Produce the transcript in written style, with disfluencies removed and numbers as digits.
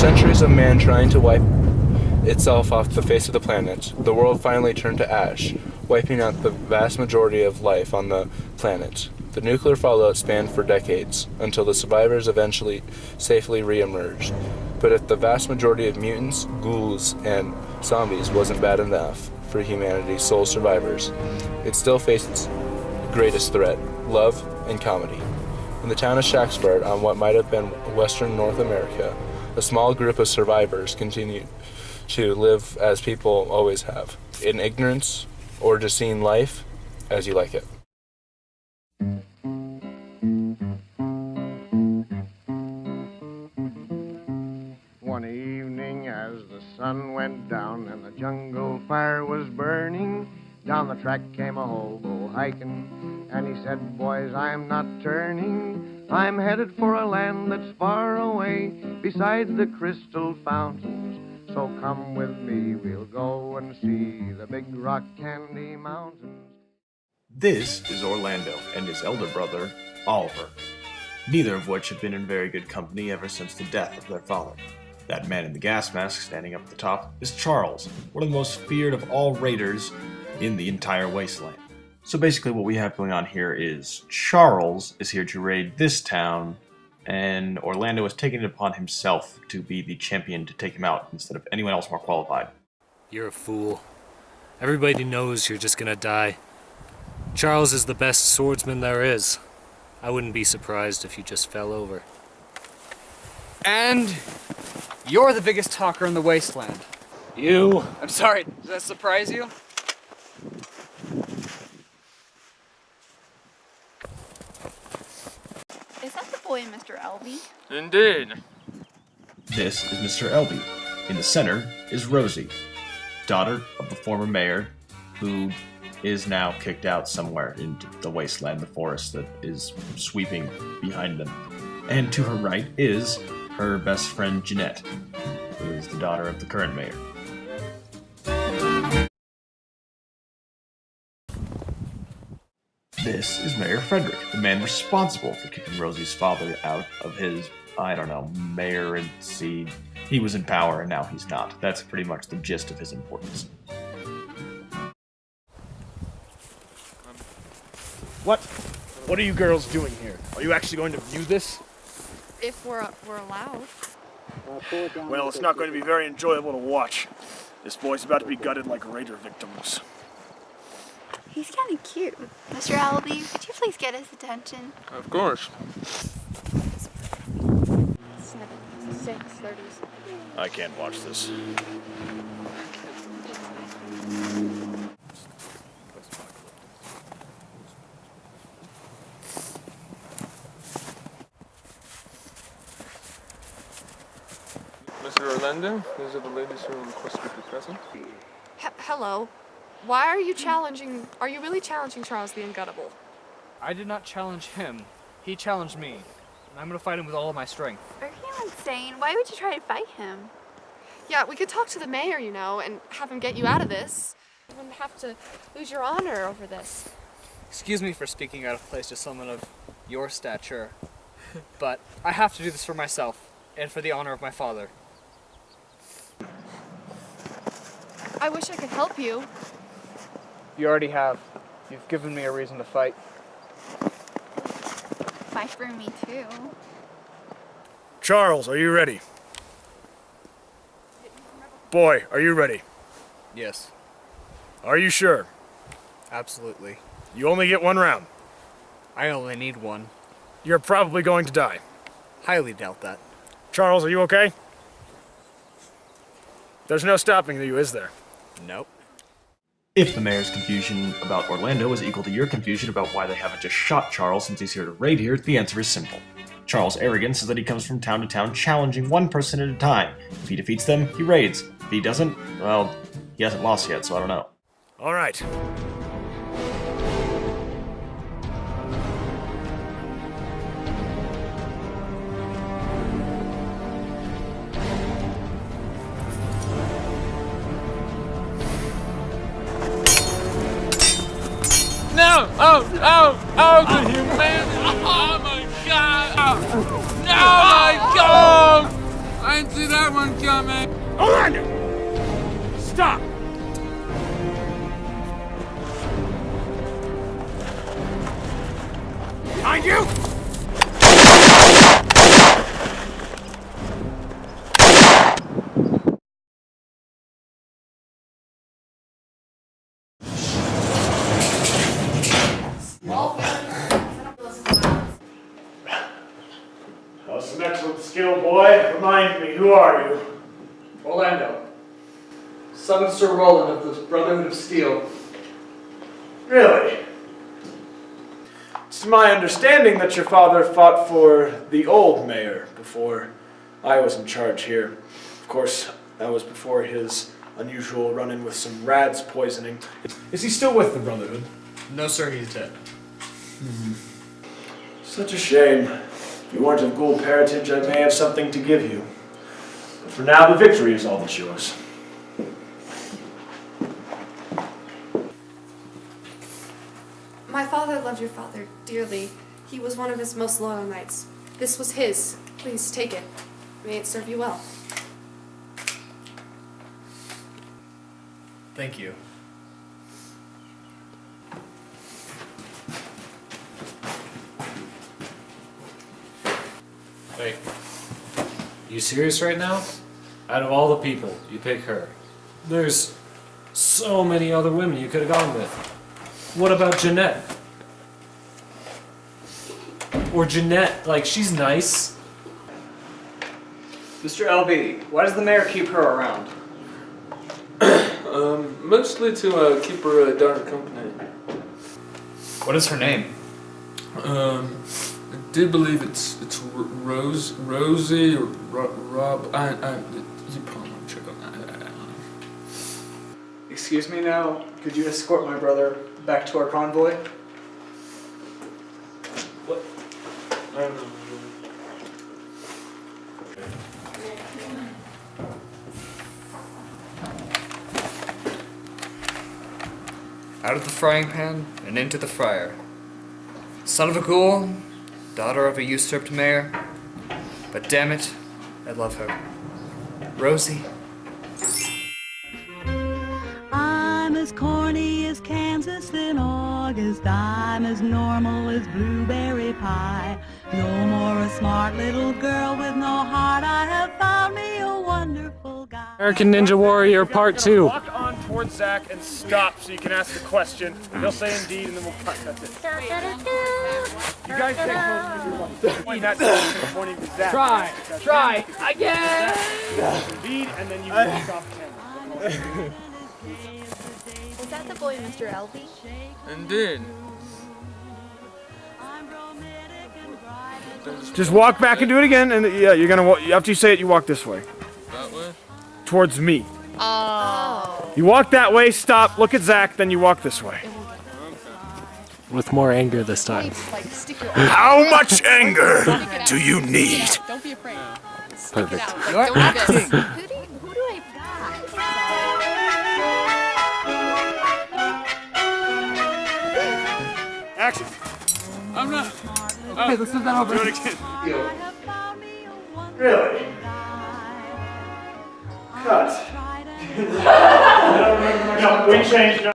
centuries of man trying to wipe itself off the face of the planet, the world finally turned to ash, wiping out the vast majority of life on the planet. The nuclear fallout spanned for decades, until the survivors eventually safely re-emerged. But if the vast majority of mutants, ghouls, and zombies wasn't bad enough for humanity's sole survivors, it still faced its greatest threat: love and comedy. In the town of Shaxford, on what might have been western North America, a small group of survivors continued to live as people always have, in ignorance, or just seeing life as you like it. One evening as the sun went down and the jungle fire was burning, down the track came a hobo hiking, and he said, "Boys, I'm not turning. I'm headed for a land that's far away, beside the crystal fountains. So come with me, we'll go and see the big rock candy mountains." This is Orlando and his elder brother, Oliver, neither of which had been in very good company ever since the death of their father. That man in the gas mask standing up at the top is Charles, one of the most feared of all raiders in the entire wasteland. So basically what we have going on here is Charles is here to raid this town, and Orlando has taken it upon himself to be the champion to take him out instead of anyone else more qualified. You're a fool. Everybody knows you're just gonna die. Charles is the best swordsman there is. I wouldn't be surprised if you just fell over. And you're the biggest talker in the wasteland. You! I'm sorry, does that surprise you? Is that the boy, Mr. Elby? Indeed. This is Mr. Elby. In the center is Rosie, daughter of the former mayor, who is now kicked out somewhere into the wasteland, the forest that is sweeping behind them. And to her right is her best friend Jeanette, who is the daughter of the current mayor. This is Mayor Frederick, the man responsible for kicking Rosie's father out of his, mayorancy. He was in power and now he's not. That's pretty much the gist of his importance. What are you girls doing here? Are you actually going to view this? If we're allowed. Well, it's not going to be very enjoyable to watch. This boy's about to be gutted like raider victims. He's kind of cute. Mr. Elby, would you please get his attention? Of course. 6:30. I can't watch this. Mr. Orlando, these are the ladies who request to be present. Hello. Why are you challenging... Are you really challenging Charles the Unguttable? I did not challenge him. He challenged me. And I'm gonna fight him with all of my strength. Are you insane? Why would you try to fight him? Yeah, we could talk to the mayor, you know, and have him get you out of this. You wouldn't have to lose your honor over this. Excuse me for speaking out of place to someone of your stature, but I have to do this for myself and for the honor of my father. I wish I could help you. You already have. You've given me a reason to fight. Fight for me too. Charles, are you ready? Boy, are you ready? Yes, Are you sure? absolutely. You only get one round. I only need one. You're probably going to die. Highly doubt that. Charles, are you okay? There's no stopping you, is there? Nope. If the mayor's confusion about Orlando is equal to your confusion about why they haven't just shot Charles since he's here to raid here, the answer is simple. Charles' arrogance is that he comes from town to town challenging one person at a time. If he defeats them, he raids. If he doesn't, well, he hasn't lost yet, so I don't know. All right. No! Oh, the humanity! Oh my god! No, my god! I didn't see that one coming. Orlando! Stop! Behind you! That's an excellent skill, boy. Remind me, who are you? Orlando, son of Sir Roland of the Brotherhood of Steel. Really? It's my understanding that your father fought for the old mayor before I was in charge here. Of course, that was before his unusual run-in with some rad's poisoning. Is he still with the Brotherhood? No, sir, he's dead. Such a shame. If you weren't of Ghoul parentage, I may have something to give you. But for now, the victory is all that's yours. My father loved your father dearly. He was one of his most loyal knights. This was his. Please take it. May it serve you well. Thank you. Wait. You serious right now? Out of all the people, you pick her. There's so many other women you could have gone with. What about Jeanette? Or Jeanette, like, she's nice. Mr. LB, why does the mayor keep her around? Mostly to keep her darn company. What is her name? I do believe it's Rosie or Rob. You probably want to check on that. Excuse me now, could you escort my brother back to our convoy? What? I don't know. Out of the frying pan and into the fryer. Son of a ghoul, daughter of a usurped mayor, but damn it, I love her. Rosie. I'm as corny as Kansas in August. I'm as normal as blueberry pie. No more a smart little girl with no heart. I have found me a wonderful guy. American Ninja Warrior Part 2. Walk on towards Zach and stop so you can ask the question. He'll say indeed and then we'll cut. That's it. You guys take most of your not pointing to Zach. Try again! Indeed, and then you walk off camera. Is that the boy, Mr. Elby? Indeed. Just walk back and do it again, and yeah, you're gonna walk. After you say it, you walk this way. That way? Towards me. Oh. You walk that way, stop, look at Zach, then you walk this way. With more anger this time. How much anger do you need? Don't be afraid. Perfect. You're acting. Who do I Action. I'm not. Okay, let's do that over. Do it again. Really? Cut. No, we changed.